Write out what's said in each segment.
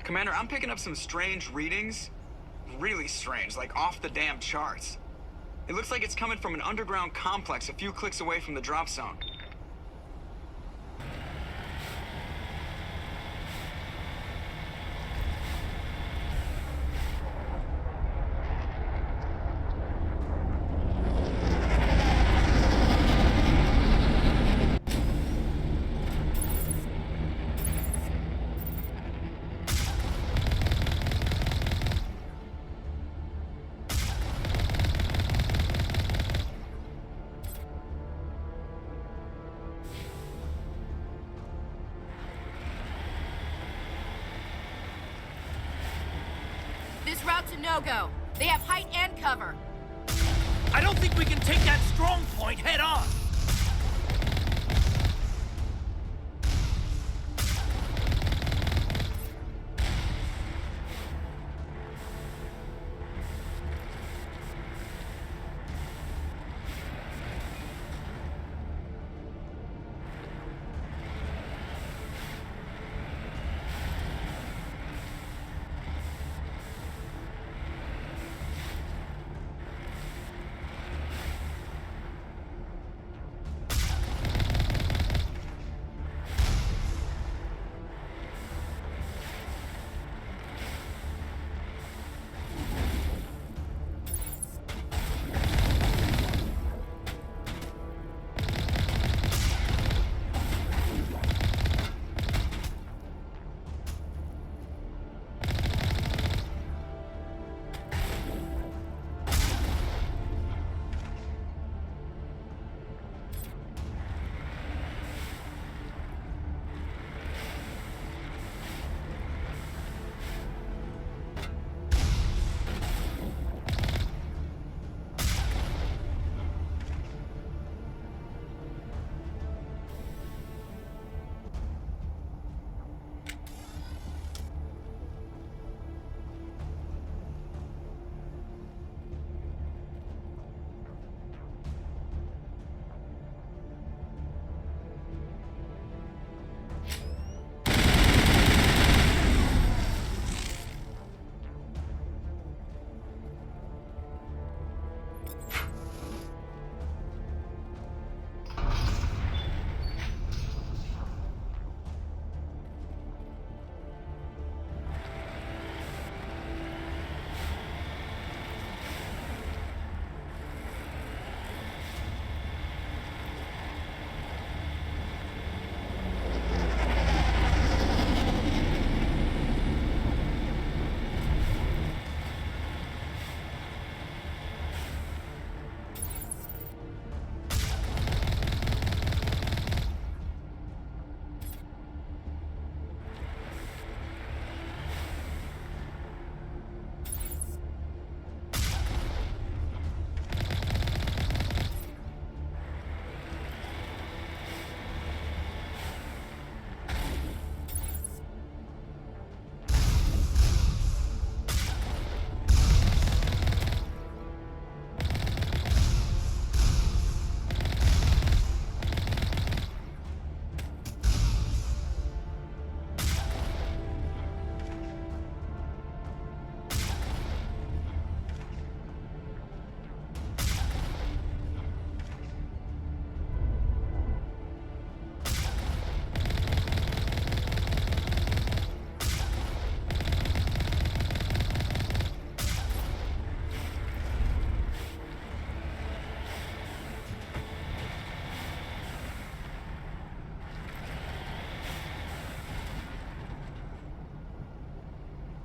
Commander, I'm picking up some strange readings. Really strange, like off the damn charts. It looks like it's coming from an underground complex a few clicks away from the drop zone. This route's a no-go. They have height and cover. I don't think we can take that strong point head on.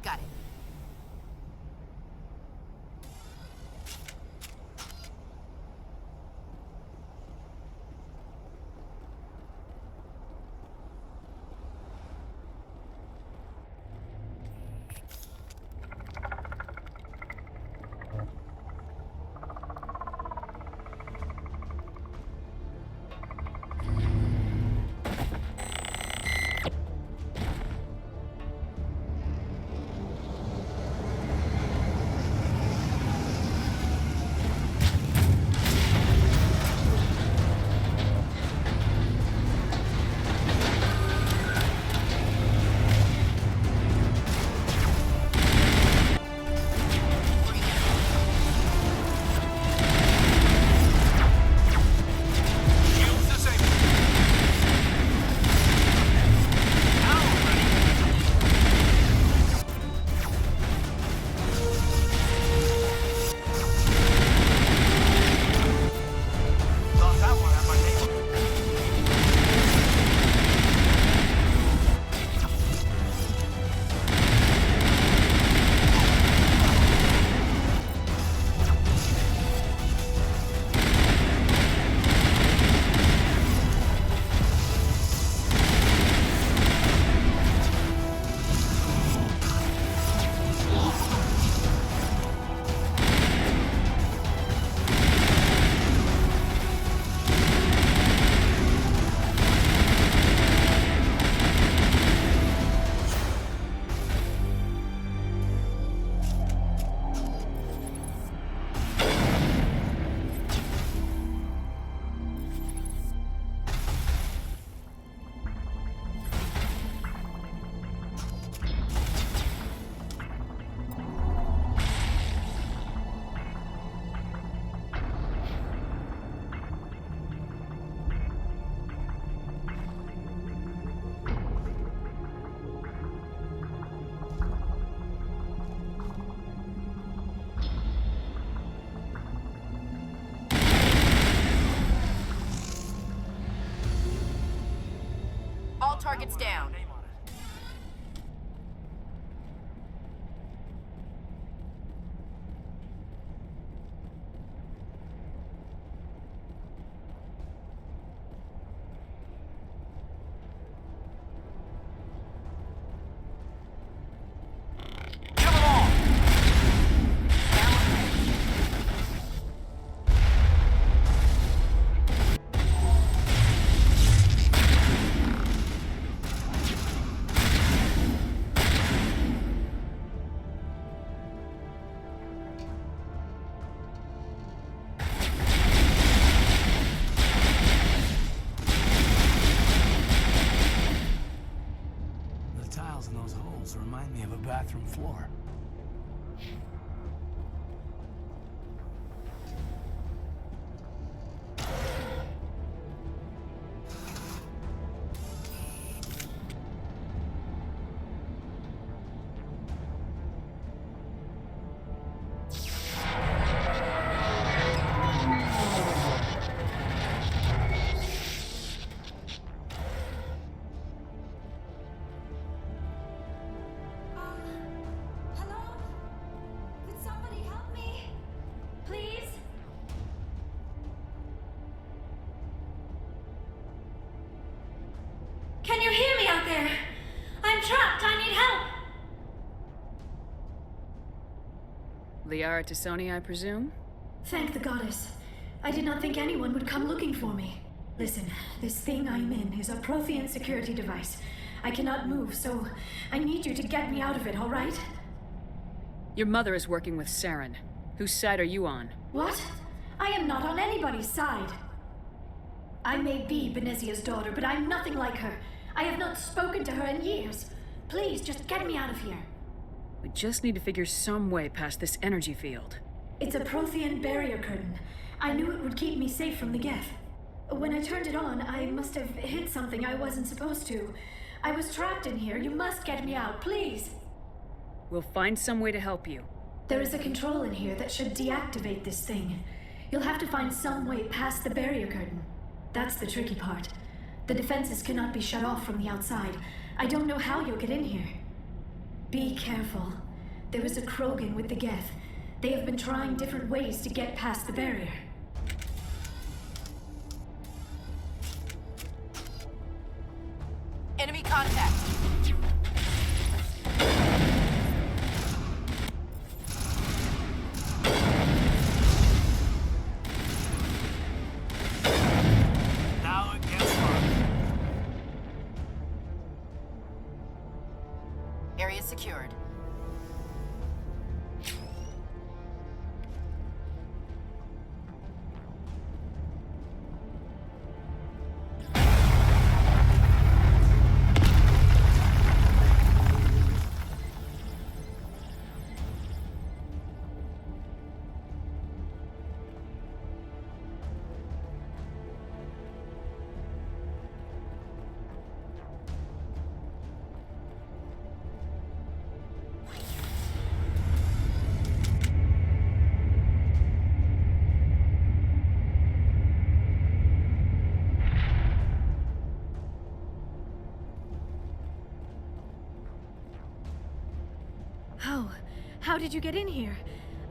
Got it. tiles in those holes remind me of a bathroom floor. Can you hear me out there? I'm trapped. I need help. Liara to Sony, I presume? Thank the goddess. I did not think anyone would come looking for me. Listen, this thing I'm in is a Prothean security device. I cannot move, so I need you to get me out of it, all right? Your mother is working with Saren. Whose side are you on? What? I am not on anybody's side. I may be Benezia's daughter, but I'm nothing like her. I have not spoken to her in years. Please, just get me out of here. We just need to figure some way past this energy field. It's a Prothean barrier curtain. I knew it would keep me safe from the Geth. When I turned it on, I must have hit something I wasn't supposed to. I was trapped in here. You must get me out, please. We'll find some way to help you. There is a control in here that should deactivate this thing. You'll have to find some way past the barrier curtain. That's the tricky part. The defenses cannot be shut off from the outside. I don't know how you'll get in here. Be careful. There is a Krogan with the Geth. They have been trying different ways to get past the barrier. Enemy contact. Now it gets fun. Area secured. How did you get in here?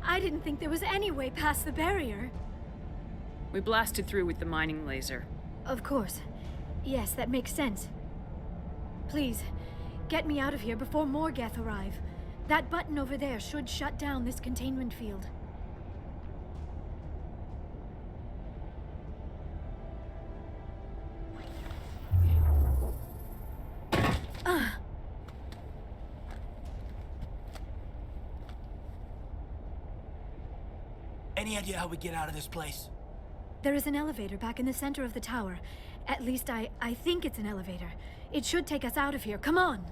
I didn't think there was any way past the barrier. We blasted through with the mining laser. Of course. Yes, that makes sense. Please, get me out of here before more Geth arrive. That button over there should shut down this containment field. Any idea how we get out of this place? There is an elevator back in the center of the tower. At least I think it's an elevator. It should take us out of here. Come on!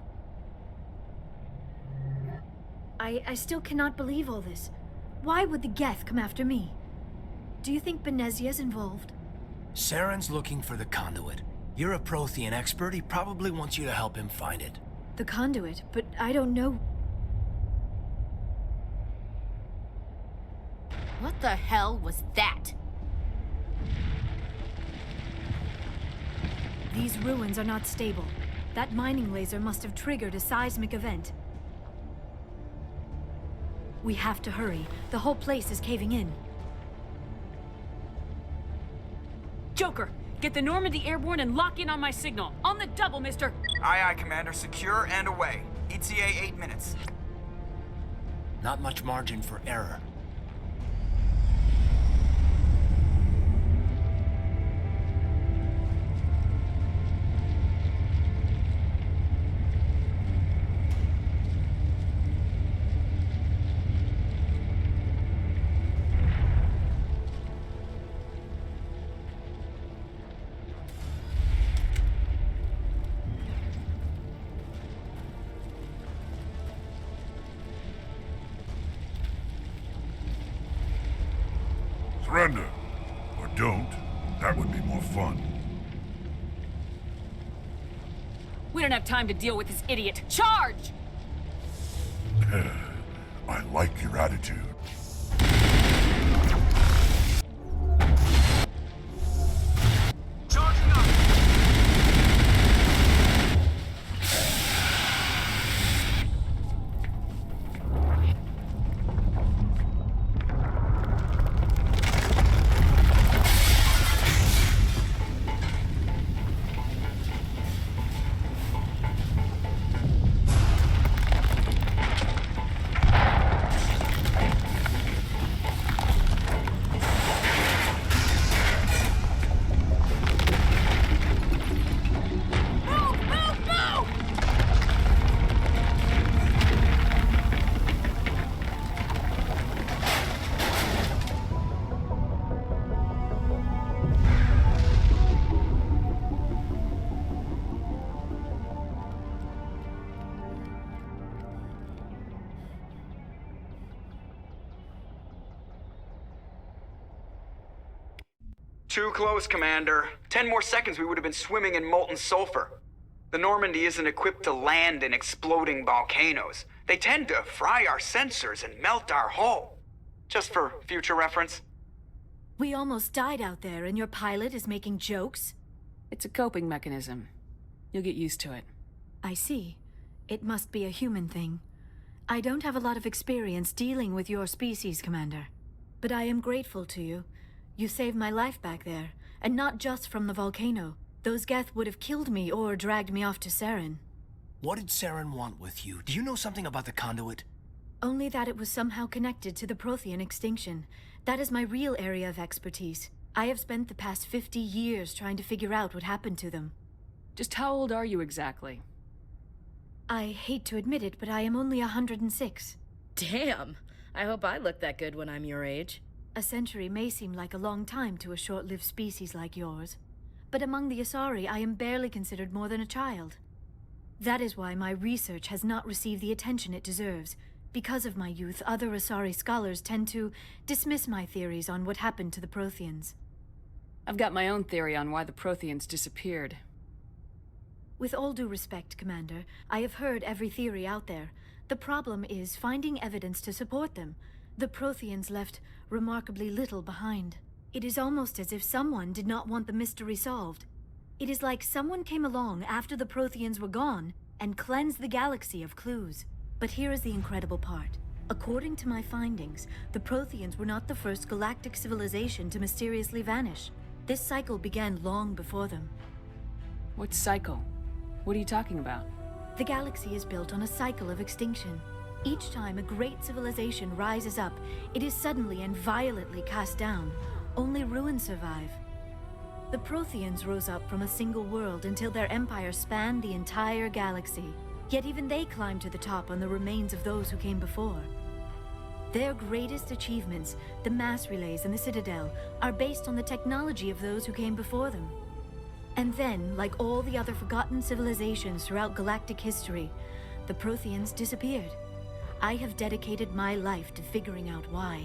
I still cannot believe all this. Why would the Geth come after me? Do you think Benezia's involved? Saren's looking for the conduit. You're a Prothean expert. He probably wants you to help him find it. The conduit? But I don't know. What the hell was that? These ruins are not stable. That mining laser must have triggered a seismic event. We have to hurry. The whole place is caving in. Joker, get the Normandy airborne and lock in on my signal. On the double, mister! Aye, aye, Commander. Secure and away. ETA 8 minutes. Not much margin for error. Surrender. Or don't. That would be more fun. We don't have time to deal with this idiot. Charge! I like your attitude. Charging up! Too close, Commander. 10 more seconds we would have been swimming in molten sulfur. The Normandy isn't equipped to land in exploding volcanoes. They tend to fry our sensors and melt our hull. Just for future reference. We almost died out there, and your pilot is making jokes? It's a coping mechanism. You'll get used to it. I see. It must be a human thing. I don't have a lot of experience dealing with your species, Commander. But I am grateful to you. You saved my life back there, and not just from the volcano. Those Geth would have killed me or dragged me off to Saren. What did Saren want with you? Do you know something about the conduit? Only that it was somehow connected to the Prothean extinction. That is my real area of expertise. I have spent the past 50 years trying to figure out what happened to them. Just how old are you exactly? I hate to admit it, but I am only 106. Damn! I hope I look that good when I'm your age. A century may seem like a long time to a short-lived species like yours. But among the Asari, I am barely considered more than a child. That is why my research has not received the attention it deserves. Because of my youth, other Asari scholars tend to dismiss my theories on what happened to the Protheans. I've got my own theory on why the Protheans disappeared. With all due respect, Commander, I have heard every theory out there. The problem is finding evidence to support them. The Protheans left remarkably little behind. It is almost as if someone did not want the mystery solved. It is like someone came along after the Protheans were gone and cleansed the galaxy of clues. But here is the incredible part. According to my findings, the Protheans were not the first galactic civilization to mysteriously vanish. This cycle began long before them. What cycle? What are you talking about? The galaxy is built on a cycle of extinction. Each time a great civilization rises up, it is suddenly and violently cast down. Only ruins survive. The Protheans rose up from a single world until their empire spanned the entire galaxy. Yet even they climbed to the top on the remains of those who came before. Their greatest achievements, the mass relays and the Citadel, are based on the technology of those who came before them. And then, like all the other forgotten civilizations throughout galactic history, the Protheans disappeared. I have dedicated my life to figuring out why.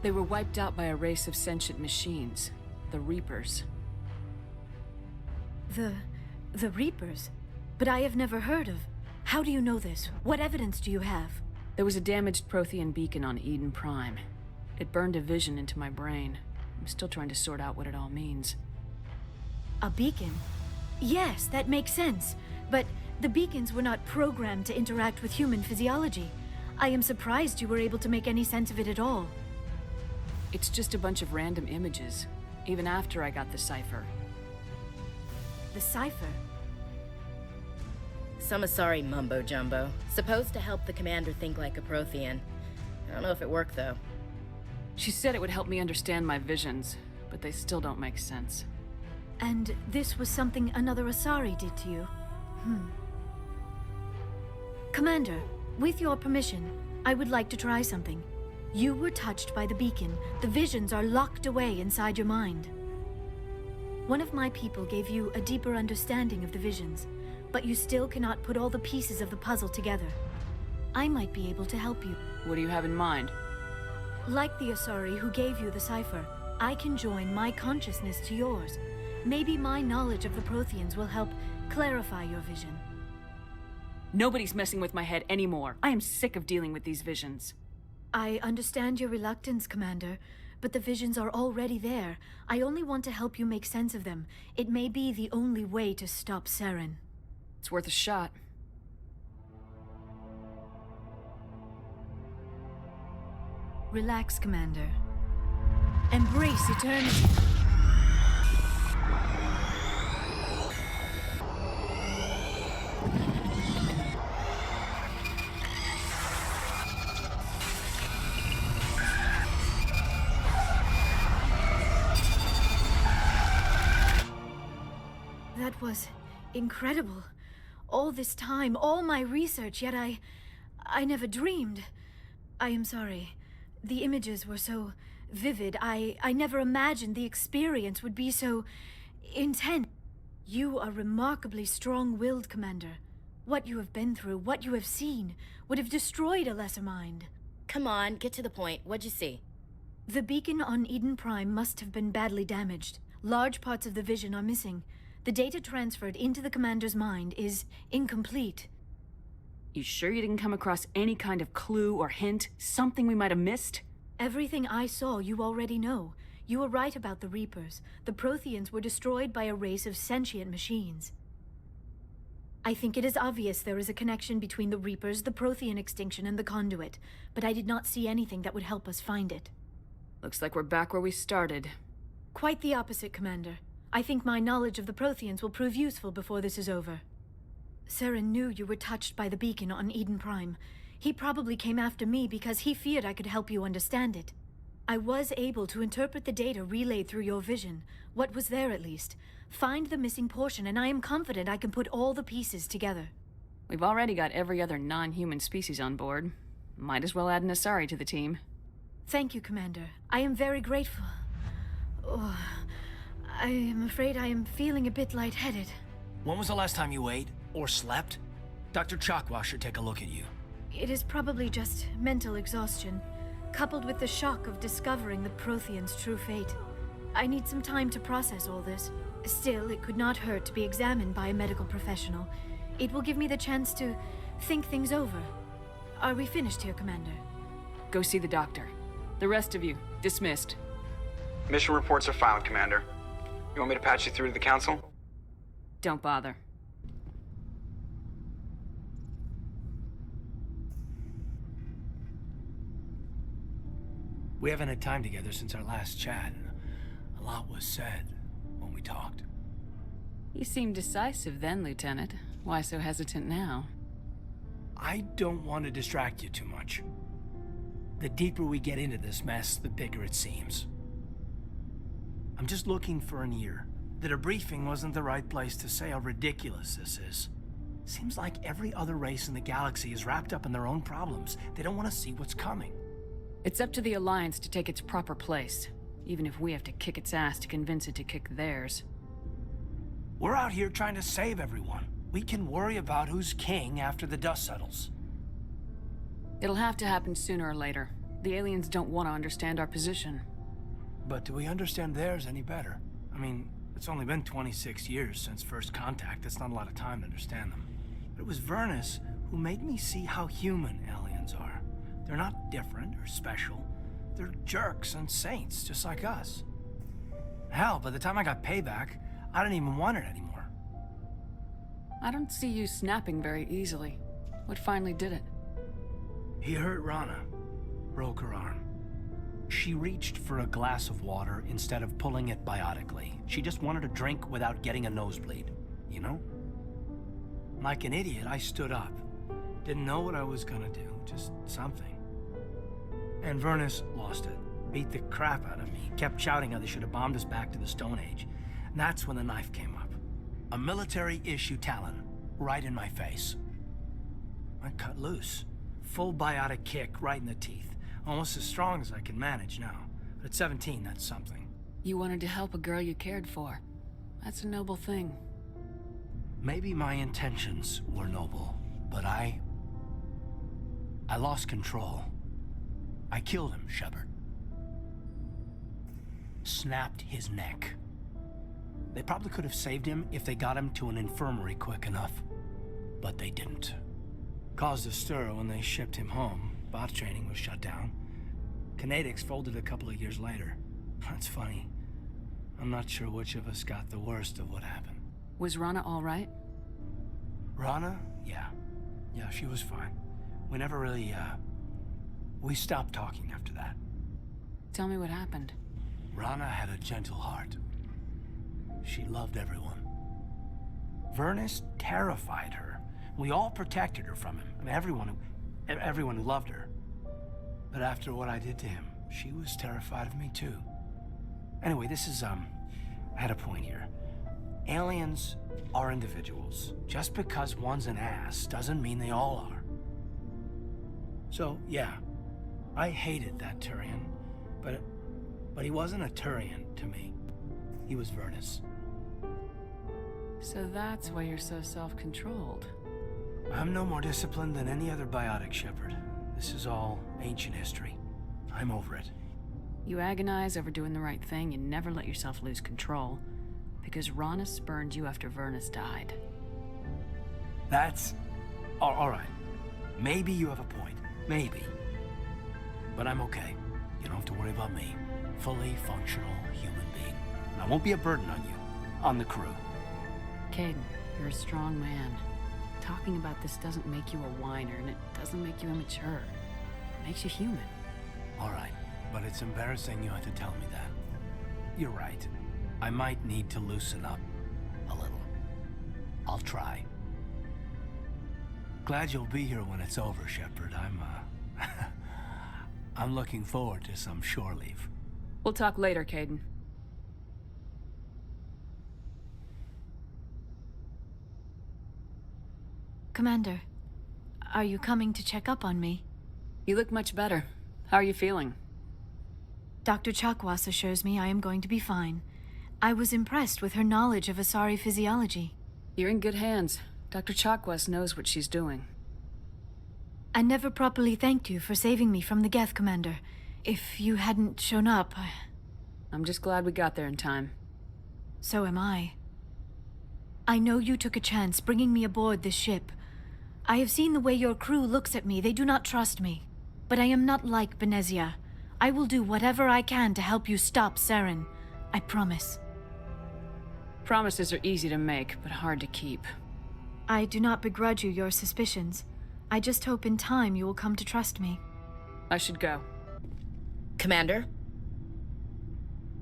They were wiped out by a race of sentient machines, the Reapers. The Reapers? But I have never heard of. How do you know this? What evidence do you have? There was a damaged Prothean beacon on Eden Prime. It burned a vision into my brain. I'm still trying to sort out what it all means. A beacon? Yes, that makes sense. But the beacons were not programmed to interact with human physiology. I am surprised you were able to make any sense of it at all. It's just a bunch of random images, even after I got the cipher. The cipher? Some Asari mumbo-jumbo, supposed to help the commander think like a Prothean. I don't know if it worked, though. She said it would help me understand my visions, but they still don't make sense. And this was something another Asari did to you? Commander, with your permission, I would like to try something. You were touched by the beacon. The visions are locked away inside your mind. One of my people gave you a deeper understanding of the visions, but you still cannot put all the pieces of the puzzle together. I might be able to help you. What do you have in mind? Like the Asari who gave you the cipher, I can join my consciousness to yours. Maybe my knowledge of the Protheans will help clarify your vision. Nobody's messing with my head anymore. I am sick of dealing with these visions. I understand your reluctance, Commander, but the visions are already there. I only want to help you make sense of them. It may be the only way to stop Saren. It's worth a shot. Relax, Commander. Embrace eternity. That was incredible. All this time, all my research, yet I never dreamed. I am sorry. The images were so vivid. I never imagined the experience would be so intense. You are remarkably strong-willed, Commander. What you have been through, what you have seen, would have destroyed a lesser mind. Come on, get to the point. What'd you see? The beacon on Eden Prime must have been badly damaged. Large parts of the vision are missing. The data transferred into the Commander's mind is incomplete. You sure you didn't come across any kind of clue or hint? Something we might have missed? Everything I saw you already know. You were right about the Reapers. The Protheans were destroyed by a race of sentient machines. I think it is obvious there is a connection between the Reapers, the Prothean extinction, and the Conduit, but I did not see anything that would help us find it. Looks like we're back where we started. Quite the opposite, Commander. I think my knowledge of the Protheans will prove useful before this is over. Saren knew you were touched by the beacon on Eden Prime. He probably came after me because he feared I could help you understand it. I was able to interpret the data relayed through your vision, what was there at least, find the missing portion, and I am confident I can put all the pieces together. We've already got every other non-human species on board. Might as well add an Asari to the team. Thank you, Commander. I am very grateful. Oh, I am afraid I am feeling a bit lightheaded. When was the last time you ate or slept? Dr. Chakwa should take a look at you. It is probably just mental exhaustion, coupled with the shock of discovering the Protheans' true fate. I need some time to process all this. Still, it could not hurt to be examined by a medical professional. It will give me the chance to think things over. Are we finished here, Commander? Go see the doctor. The rest of you, dismissed. Mission reports are filed, Commander. You want me to patch you through to the Council? Don't bother. We haven't had time together since our last chat, and a lot was said when we talked. You seemed decisive then, Lieutenant. Why so hesitant now? I don't want to distract you too much. The deeper we get into this mess, the bigger it seems. I'm just looking for an ear. The debriefing wasn't the right place to say how ridiculous this is. Seems like every other race in the galaxy is wrapped up in their own problems. They don't want to see what's coming. It's up to the Alliance to take its proper place, even if we have to kick its ass to convince it to kick theirs. We're out here trying to save everyone. We can worry about who's king after the dust settles. It'll have to happen sooner or later. The aliens don't want to understand our position. But do we understand theirs any better? I mean, it's only been 26 years since first contact. That's not a lot of time to understand them. But it was Vernus who made me see how human aliens are. They're not different or special. They're jerks and saints, just like us. Hell, by the time I got payback, I didn't even want it anymore. I don't see you snapping very easily. What finally did it? He hurt Rana. Broke her arm. She reached for a glass of water instead of pulling it biotically. She just wanted a drink without getting a nosebleed, you know? Like an idiot, I stood up. Didn't know what I was gonna do, just something. And Vernus lost it. Beat the crap out of me. Kept shouting how they should have bombed us back to the Stone Age. And that's when the knife came up. A military-issue talon, right in my face. I cut loose. Full biotic kick right in the teeth. Almost as strong as I can manage now. But at 17, that's something. You wanted to help a girl you cared for. That's a noble thing. Maybe my intentions were noble, but I lost control. I killed him, Shepard. snapped his neck. They probably could have saved him if they got him to an infirmary quick enough, but they didn't. Caused a stir when they shipped him home. Bot training was shut down. Kinetics folded a couple of years later. That's funny. I'm not sure which of us got the worst of what happened. Was Rana all right? Rana? Yeah. Yeah, she was fine. We never really, we stopped talking after that. Tell me what happened. Rana had a gentle heart. She loved everyone. Vernus terrified her. We all protected her from him. I mean, everyone who loved her. But after what I did to him, she was terrified of me too. Anyway, this is, I had a point here. Aliens are individuals. Just because one's an ass doesn't mean they all are. So, yeah, I hated that Turian, but he wasn't a Turian to me. He was Vernus. So that's why you're so self-controlled. I'm no more disciplined than any other biotic, Shepard. This is all ancient history. I'm over it. You agonize over doing the right thing, you never let yourself lose control. Because Rana spurned you after Vernus died. That's... all right. Maybe you have a point. Maybe. But I'm okay. You don't have to worry about me. Fully functional human being. And I won't be a burden on you. On the crew. Kaidan, you're a strong man. Talking about this doesn't make you a whiner, and it doesn't make you immature. It makes you human. All right. But it's embarrassing you had to tell me that. You're right. I might need to loosen up a little. I'll try. Glad you'll be here when it's over, Shepard. I'm looking forward to some shore leave. We'll talk later, Kaidan. Commander, are you coming to check up on me? You look much better. How are you feeling? Dr. Chakwas assures me I am going to be fine. I was impressed with her knowledge of Asari physiology. You're in good hands. Dr. Chakwas knows what she's doing. I never properly thanked you for saving me from the Geth, Commander. If you hadn't shown up, I'm just glad we got there in time. So am I. I know you took a chance bringing me aboard this ship. I have seen the way your crew looks at me. They do not trust me. But I am not like Benezia. I will do whatever I can to help you stop Saren. I promise. Promises are easy to make, but hard to keep. I do not begrudge you your suspicions. I just hope in time you will come to trust me. I should go. Commander?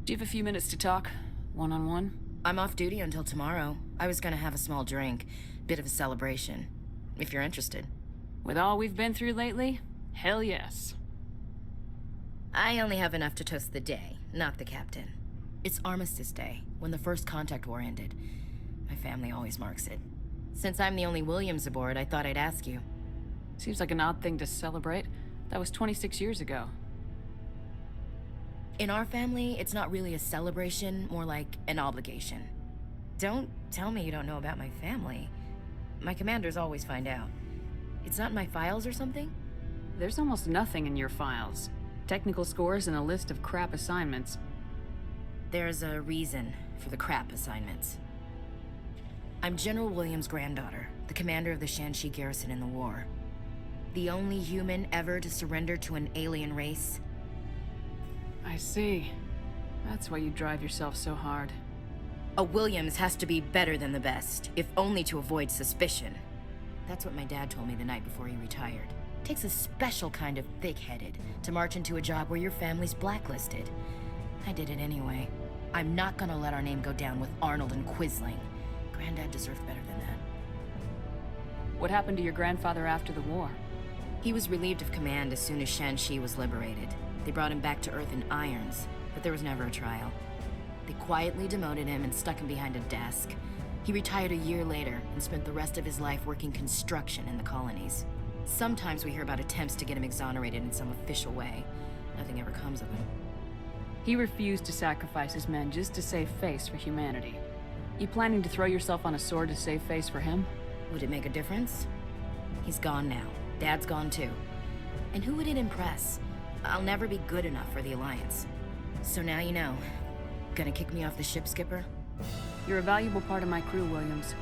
Do you have a few minutes to talk? One-on-one? I'm off duty until tomorrow. I was gonna have a small drink. Bit of a celebration. If you're interested. With all we've been through lately? Hell yes. I only have enough to toast the day, not the captain. It's Armistice Day, when the First Contact War ended. My family always marks it. Since I'm the only Williams aboard, I thought I'd ask you. Seems like an odd thing to celebrate. That was 26 years ago. In our family, it's not really a celebration, more like an obligation. Don't tell me you don't know about my family. My commanders always find out. It's not in my files or something? There's almost nothing in your files. Technical scores and a list of crap assignments. There's a reason for the crap assignments. I'm General Williams' granddaughter, the commander of the Shanxi garrison in the war. The only human ever to surrender to an alien race. I see. That's why you drive yourself so hard. A Williams has to be better than the best, if only to avoid suspicion. That's what my dad told me the night before he retired. Takes a special kind of thick-headed to march into a job where your family's blacklisted. I did it anyway. I'm not gonna let our name go down with Arnold and Quisling. Granddad deserved better than that. What happened to your grandfather after the war? He was relieved of command as soon as Shanxi was liberated. They brought him back to Earth in irons, but there was never a trial. They quietly demoted him and stuck him behind a desk. He retired a year later and spent the rest of his life working construction in the colonies. Sometimes we hear about attempts to get him exonerated in some official way. Nothing ever comes of him. He refused to sacrifice his men just to save face for humanity. You planning to throw yourself on a sword to save face for him? Would it make a difference? He's gone now. Dad's gone too. And who would it impress? I'll never be good enough for the Alliance. So now you know. Gonna kick me off the ship, Skipper? You're a valuable part of my crew, Williams.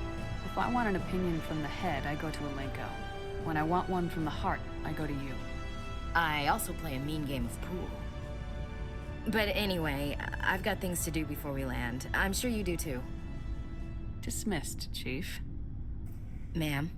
If I want an opinion from the head, I go to Alenko. When I want one from the heart, I go to you. I also play a mean game of pool. But anyway, I've got things to do before we land. I'm sure you do too. Dismissed, Chief. Ma'am?